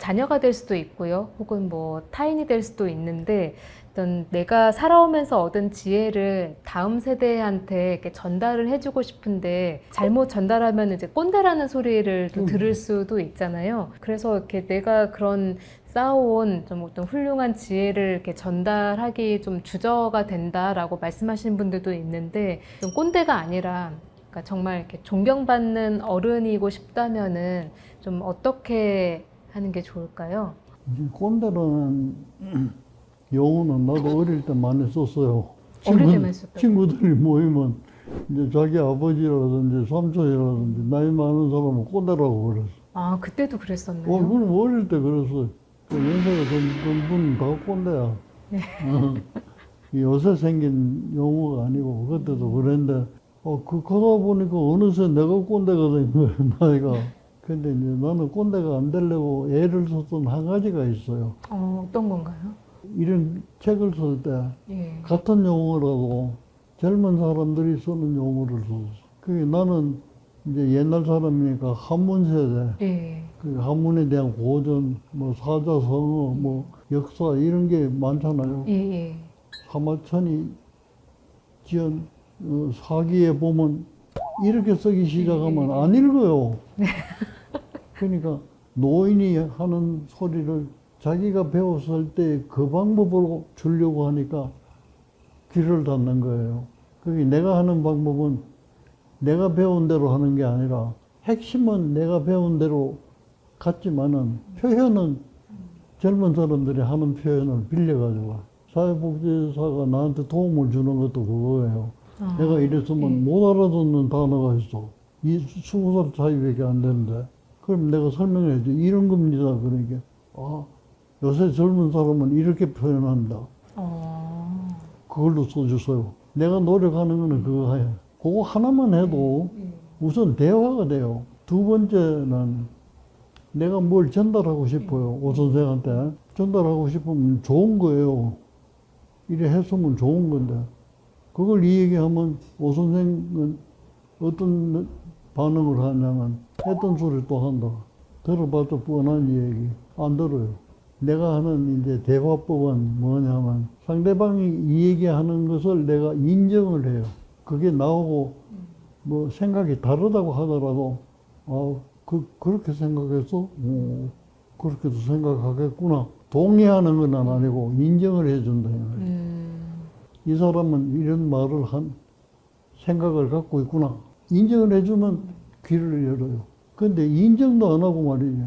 자녀가 될 수도 있고요. 혹은 뭐 타인이 될 수도 있는데 어떤 내가 살아오면서 얻은 지혜를 다음 세대한테 이렇게 전달을 해주고 싶은데 잘못 전달하면 이제 꼰대라는 소리를 또 들을 수도 있잖아요. 그래서 이렇게 내가 그런 쌓아온 좀 어떤 훌륭한 지혜를 이렇게 전달하기 좀 주저가 된다라고 말씀하시는 분들도 있는데 좀 꼰대가 아니라 그러니까 정말 이렇게 존경받는 어른이고 싶다면은 좀 어떻게 하는 게 좋을까요? 이제 꼰대라는 용어는 나도 어릴 때 많이 썼어요. 어릴 때만 썼다고요? 친구들이 모이면 이제 자기 아버지라든지 삼촌이라든지 나이 많은 사람은 꼰대라고 그랬어. 아, 그때도 그랬었나요? 그럼 어릴 때 그랬어. 그 연세가 든 분은 다 꼰대야. 네. 요새 생긴 용어가 아니고 그때도 그랬는데 그러다 보니까 어느새 내가 꼰대가 된 거야, 나이가. 근데 이제 나는 꼰대가 안 되려고 애를 썼던 한 가지가 있어요. 어떤 건가요? 이런 책을 쓸 때 예. 같은 용어라도 젊은 사람들이 쓰는 용어를 썼어. 그게 나는 이제 옛날 사람이니까 한문 세대, 예. 그 한문에 대한 고전, 뭐 사자성어, 뭐 역사 이런 게 많잖아요. 예. 예. 사마천이 지은 사기에 보면 이렇게 쓰기 시작하면 안 읽어요. 그러니까 노인이 하는 소리를 자기가 배웠을 때 그 방법으로 주려고 하니까 귀를 닫는 거예요. 그게 내가 하는 방법은 내가 배운 대로 하는 게 아니라 핵심은 내가 배운 대로 같지만은 표현은 젊은 사람들이 하는 표현을 빌려가지고 사회복지사가 나한테 도움을 주는 것도 그거예요. 내가 이랬으면 못 알아듣는 단어가 있어. 20살 차이밖에 안 되는데. 그럼 내가 설명해야지. 이런 겁니다. 그러니까. 요새 젊은 사람은 이렇게 표현한다. 그걸로 써주세요. 내가 노력하는 거는 그거예요. 그거 하나만 해도 우선 대화가 돼요. 두 번째는 내가 뭘 전달하고 싶어요. 오 선생한테. 전달하고 싶으면 좋은 거예요. 이래 했으면 좋은 건데. 그걸 이 얘기하면 오 선생은 어떤 반응을 하냐면 했던 소리 또 한다. 들어봐도 뻔한 얘기. 안 들어요. 내가 하는 이제 대화법은 뭐냐면 상대방이 이 얘기하는 것을 내가 인정을 해요. 그게 나오고 뭐 생각이 다르다고 하더라도 그렇게 생각했어? 그렇게도 생각하겠구나. 동의하는 건 아니고 인정을 해준다. 이 사람은 이런 말을 한 생각을 갖고 있구나. 인정을 해주면 귀를 열어요. 근데 인정도 안 하고 말이죠.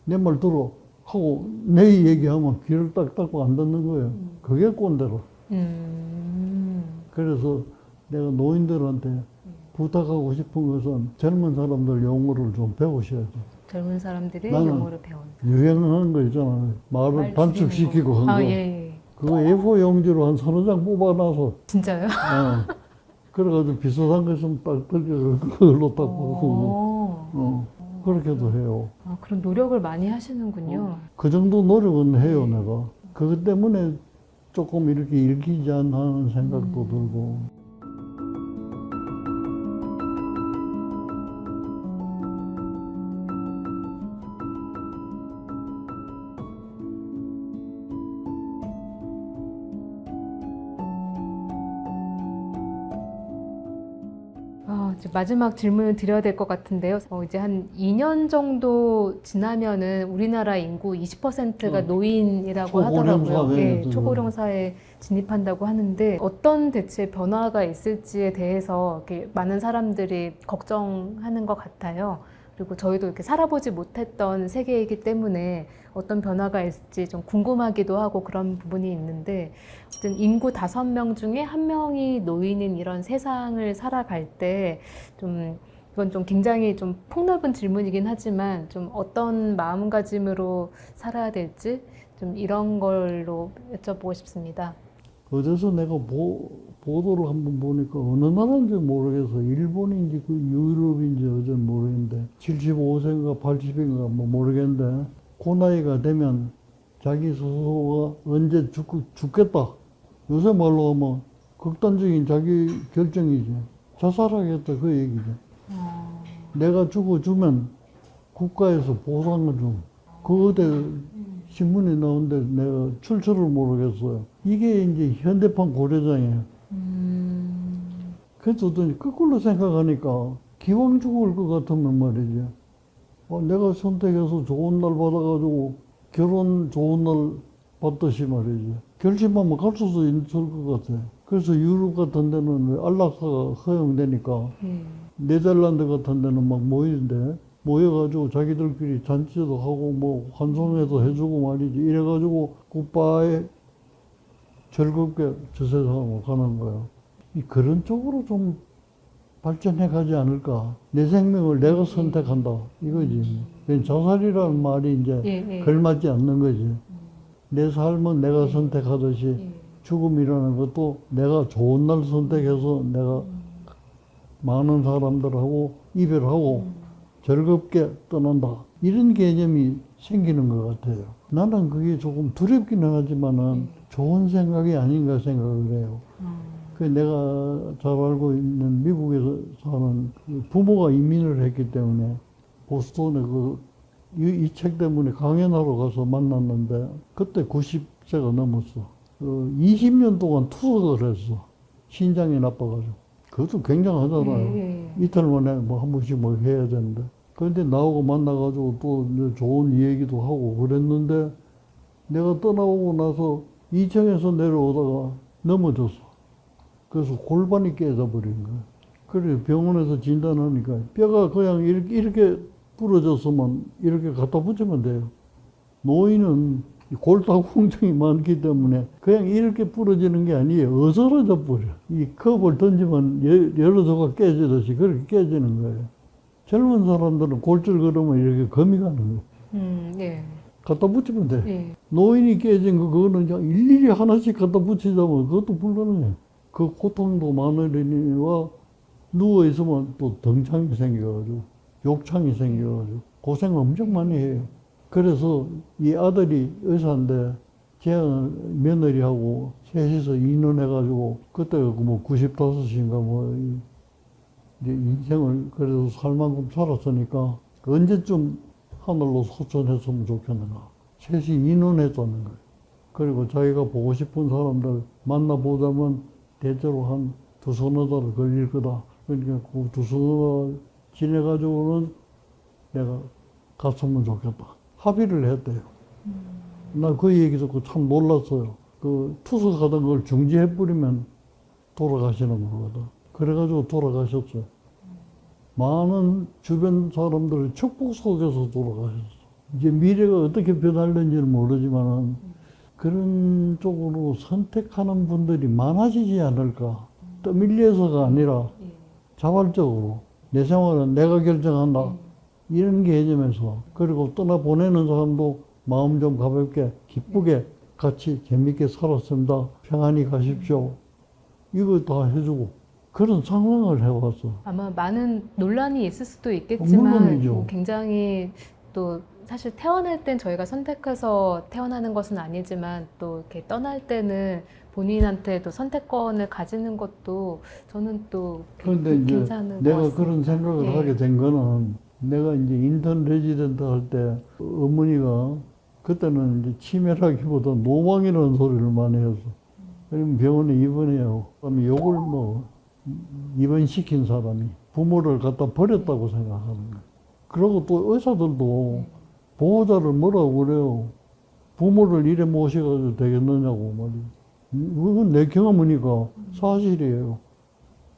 내 말 들어 하고 내 얘기하면 귀를 딱 닫고 안 듣는 거예요. 그게 꼰대로. 그래서 내가 노인들한테 부탁하고 싶은 것은 젊은 사람들 용어를 좀 배우셔야죠. 젊은 사람들이 나는 영어를 배운다. 유행하는 거 있잖아요. 말을 단축시키고 한 거. 예. 그거 A4 용지로 한 서너 장 뽑아놔서. 진짜요? 그래가지고 비슷한 거 있으면 딱 들려 그걸로 딱 보고. 그렇게도 해요. 그런 노력을 많이 하시는군요. 그 정도 노력은 해요, 내가. 그것 때문에 조금 이렇게 읽히지 않나 하는 생각도 들고. 이제 마지막 질문을 드려야 될 것 같은데요. 이제 한 2년 정도 지나면은 우리나라 인구 20%가 노인이라고 초고령 하더라고요. 사회에 초고령 사회에 진입한다고 하는데 어떤 대체 변화가 있을지에 대해서 이렇게 많은 사람들이 걱정하는 것 같아요. 그리고 저희도 이렇게 살아보지 못했던 세계이기 때문에 어떤 변화가 있을지 좀 궁금하기도 하고 그런 부분이 있는데 어쨌든 인구 5명 중에 1명이 노인인 이런 세상을 살아갈 때 좀 이건 좀 굉장히 좀 폭넓은 질문이긴 하지만 좀 어떤 마음가짐으로 살아야 될지 좀 이런 걸로 여쭤보고 싶습니다. 어디서 내가 보도를 한번 보니까 어느 나라인지 모르겠어. 일본인지 그 유럽인지 어제 모르겠는데 75세인가 80인가 뭐 모르겠는데 그 나이가 되면 자기 스스로가 언제 죽겠다. 요새 말로 하면 극단적인 자기 결정이지. 자살하겠다 그 얘기지. 내가 죽어주면 국가에서 보상을 줘. 그 어디 신문에 나오는데 내가 출처를 모르겠어요. 이게 이제 현대판 고려장이에요. 그래서 또 거꾸로 생각하니까 기왕 죽을 것 같으면 말이지. 내가 선택해서 좋은 날 받아가지고 결혼 좋은 날 받듯이 말이지. 결심하면 갈 수도 있을 것 같아. 그래서 유럽 같은 데는 안락사가 허용되니까 네덜란드 같은 데는 막 모이는데 모여가지고 자기들끼리 잔치도 하고 뭐 환송회도 해주고 말이지. 이래가지고 굿바이 즐겁게 저 세상으로 가는 거예요. 그런 쪽으로 좀 발전해 가지 않을까. 내 생명을 내가 선택한다. 이거지. 자살이라는 말이 이제 걸맞지 않는 거지. 내 삶은 내가 선택하듯이 죽음이라는 것도 내가 좋은 날 선택해서 내가 많은 사람들하고 이별하고 즐겁게 떠난다. 이런 개념이 생기는 것 같아요. 나는 그게 조금 두렵기는 하지만은 좋은 생각이 아닌가 생각을 해요. 그 내가 잘 알고 있는 미국에서 사는 그 부모가 이민을 했기 때문에 보스턴에 이 책 때문에 강연하러 가서 만났는데 그때 90세가 넘었어. 20년 동안 투석을 했어. 신장이 나빠가지고. 그것도 굉장하잖아요. 이틀 만에 뭐 한 번씩 뭐 해야 되는데. 그런데 나하고 만나가지고 또 좋은 얘기도 하고 그랬는데 내가 떠나오고 나서 2층에서 내려오다가 넘어졌어. 그래서 골반이 깨져버린 거야. 그래 병원에서 진단하니까 뼈가 그냥 이렇게 부러졌으면 이렇게 갖다 붙이면 돼요. 노인은 골다공증이 많기 때문에 그냥 이렇게 부러지는 게 아니에요. 어스러져 버려. 이 컵을 던지면 여러 조각 깨지듯이 그렇게 깨지는 거예요. 젊은 사람들은 골절 그러면 이렇게 검이 가는 거예요. 갖다 붙이면 돼. 노인이 깨진 그거는 그냥 일일이 하나씩 갖다 붙이자면 그것도 불가능해. 그 고통도 많으니와 누워있으면 또 등창이 생겨가지고 욕창이 생겨가지고 고생 엄청 많이 해요. 그래서 이 아들이 의사인데 제 며느리하고 셋이서 인원해가지고 그때 뭐 95인가 뭐 이제 인생을 그래도 살 만큼 살았으니까 언제쯤 하늘로 소천했으면 좋겠는가. 셋이 인원했다는 거예요. 그리고 자기가 보고 싶은 사람들 만나보자면 대체로 한 두서너 달 걸릴 거다. 그러니까 그 두서너 달 지내가지고는 내가 갔으면 좋겠다. 합의를 했대요. 나 그 얘기 듣고 참 놀랐어요. 그 투석하던 걸 중지해버리면 돌아가시는 거거든. 그래가지고 돌아가셨어요. 많은 주변 사람들의 축복 속에서 돌아가셨어. 이제 미래가 어떻게 변할는지는 모르지만은 그런 쪽으로 선택하는 분들이 많아지지 않을까. 떠밀려서가 아니라 자발적으로 내 생활은 내가 결정한다. 이런 개념에서 그리고 떠나보내는 사람도 마음 좀 가볍게 기쁘게 같이 재밌게 살았습니다. 평안히 가십시오. 이거 다 해주고 그런 상황을 해왔어. 아마 많은 논란이 있을 수도 있겠지만 물론이죠. 굉장히 또 사실 태어날 땐 저희가 선택해서 태어나는 것은 아니지만 또 이렇게 떠날 때는 본인한테 또 선택권을 가지는 것도 저는 또 그런데 이제 괜찮은 내가 것 같습니다. 그런 생각을 하게 된 거는 내가 이제 인턴 레지던트 할 때 어머니가 그때는 이제 치매라기보다 노망이라는 소리를 많이 했어. 그러면 병원에 입원해요. 그러면 욕을 뭐 입원시킨 사람이 부모를 갖다 버렸다고 생각하는 거야. 그리고 또 의사들도 보호자를 뭐라고 그래요. 부모를 이래 모셔가지고 되겠느냐고 말이야. 그건 내 경험이니까 사실이에요.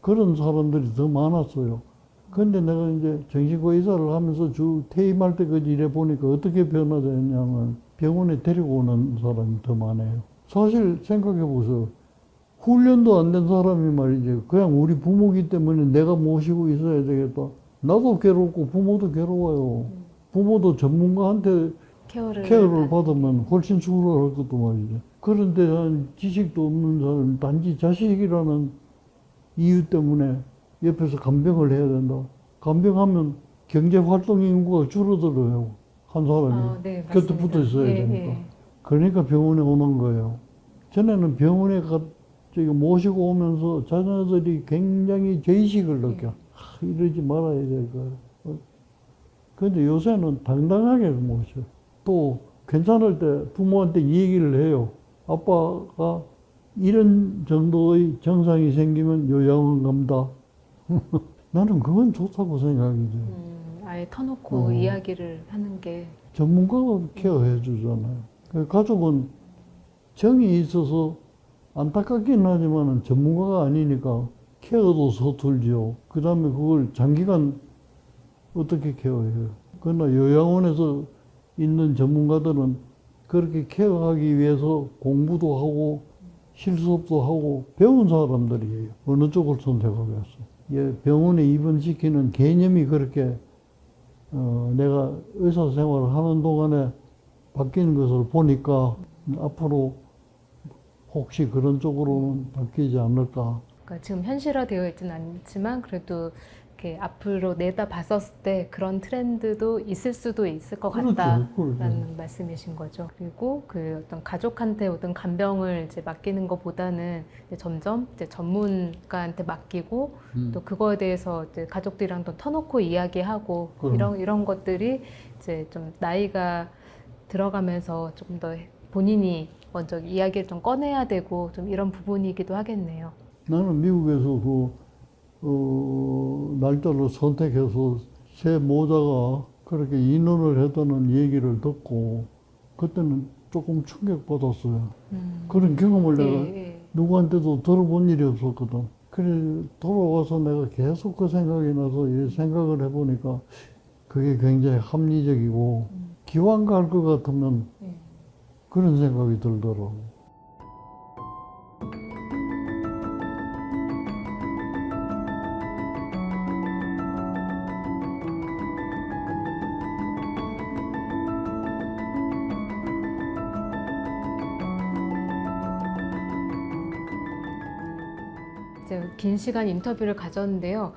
그런 사람들이 더 많았어요. 근데 내가 이제 정신과 의사를 하면서 퇴임할 때까지 일해 보니까 어떻게 변화되냐면 병원에 데리고 오는 사람이 더 많아요. 사실 생각해 보세요. 훈련도 안 된 사람이 말이지. 그냥 우리 부모기 때문에 내가 모시고 있어야 되겠다. 나도 괴롭고 부모도 괴로워요. 부모도 전문가한테 케어를 받으면 훨씬 수월할 것도 말이죠. 그런데 한 지식도 없는 사람, 단지 자식이라는 이유 때문에 옆에서 간병을 해야 된다. 간병하면 경제활동 인구가 줄어들어요. 한 사람이. 네, 곁에 붙어 있어야 되니까. 그러니까 병원에 오는 거예요. 전에는 병원에 모시고 오면서 자녀들이 굉장히 죄의식을 느껴. 이러지 말아야 될 거예요. 근데 요새는 당당하게 모셔. 또 괜찮을 때 부모한테 얘기를 해요. 아빠가 이런 정도의 증상이 생기면 요양원 갑니다. 나는 그건 좋다고 생각이 돼요. 아예 터놓고 이야기를 하는 게. 전문가가 케어해 주잖아요. 가족은 정이 있어서 안타깝긴 하지만 전문가가 아니니까 케어도 서툴지요. 그 다음에 그걸 장기간 어떻게 케어해요? 그러나 요양원에서 있는 전문가들은 그렇게 케어하기 위해서 공부도 하고 실습도 하고 배운 사람들이에요. 어느 쪽을 선택하겠어? 예, 병원에 입원시키는 개념이 그렇게 내가 의사 생활을 하는 동안에 바뀌는 것을 보니까 앞으로 혹시 그런 쪽으로는 바뀌지 않을까. 그러니까 지금 현실화되어 있지는 않지만 그래도 이렇게 앞으로 내다봤었을 때 그런 트렌드도 있을 수도 있을 것 그렇죠, 같다라는 그렇죠. 말씀이신 거죠. 그리고 그 어떤 가족한테 어떤 간병을 이제 맡기는 것보다는 이제 점점 이제 전문가한테 맡기고 또 그거에 대해서 이제 가족들이랑 또 터놓고 이야기하고 그럼. 이런 것들이 이제 좀 나이가 들어가면서 조금 더 본인이 먼저 이야기를 좀 꺼내야 되고 좀 이런 부분이기도 하겠네요. 나는 미국에서 날짜를 선택해서 새 모자가 그렇게 인원을 했다는 얘기를 듣고 그때는 조금 충격받았어요. 그런 경험을 내가 예. 누구한테도 들어본 일이 없었거든. 그래 돌아와서 내가 계속 그 생각이 나서 이 생각을 해보니까 그게 굉장히 합리적이고 기왕 갈 것 같으면 그런 생각이 들더라고. 이제 긴 시간 인터뷰를 가졌는데요.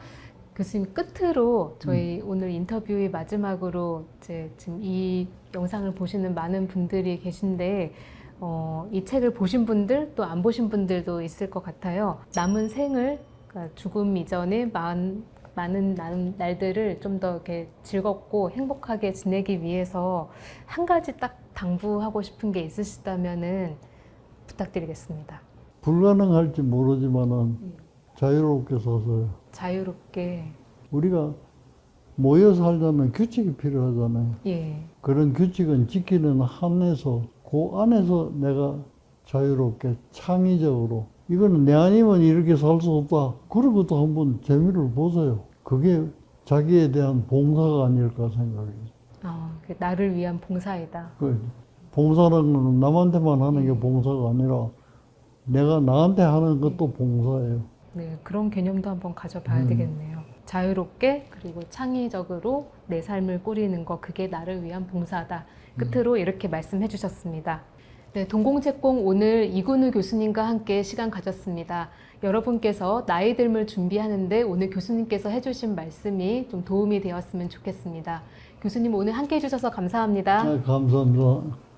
교수님 끝으로 저희 오늘 인터뷰의 마지막으로 이제 지금 이 영상을 보시는 많은 분들이 계신데 이 책을 보신 분들 또 안 보신 분들도 있을 것 같아요. 남은 생을 그러니까 죽음 이전에 많은 날들을 좀 더 이렇게 즐겁고 행복하게 지내기 위해서 한 가지 딱 당부하고 싶은 게 있으시다면은 부탁드리겠습니다. 불가능할지 모르지만은 자유롭게 사세요. 자유롭게. 우리가 모여 살자면 규칙이 필요하잖아요. 예. 그런 규칙은 지키는 한에서 그 안에서 내가 자유롭게 창의적으로 이거는 내 아니면 이렇게 살 수 없다. 그런 것도 한번 재미를 보세요. 그게 자기에 대한 봉사가 아닐까 생각해요. 나를 위한 봉사이다. 봉사라는 건 남한테만 하는 게 봉사가 아니라 내가 나한테 하는 것도 봉사예요. 네, 그런 개념도 한번 가져봐야 되겠네요. 자유롭게 그리고 창의적으로 내 삶을 꾸리는 거 그게 나를 위한 봉사다. 끝으로 이렇게 말씀해 주셨습니다. 네, 동공책공 오늘 이근우 교수님과 함께 시간 가졌습니다. 여러분께서 나이 들물 준비하는데 오늘 교수님께서 해주신 말씀이 좀 도움이 되었으면 좋겠습니다. 교수님 오늘 함께 해주셔서 감사합니다. 네, 감사합니다.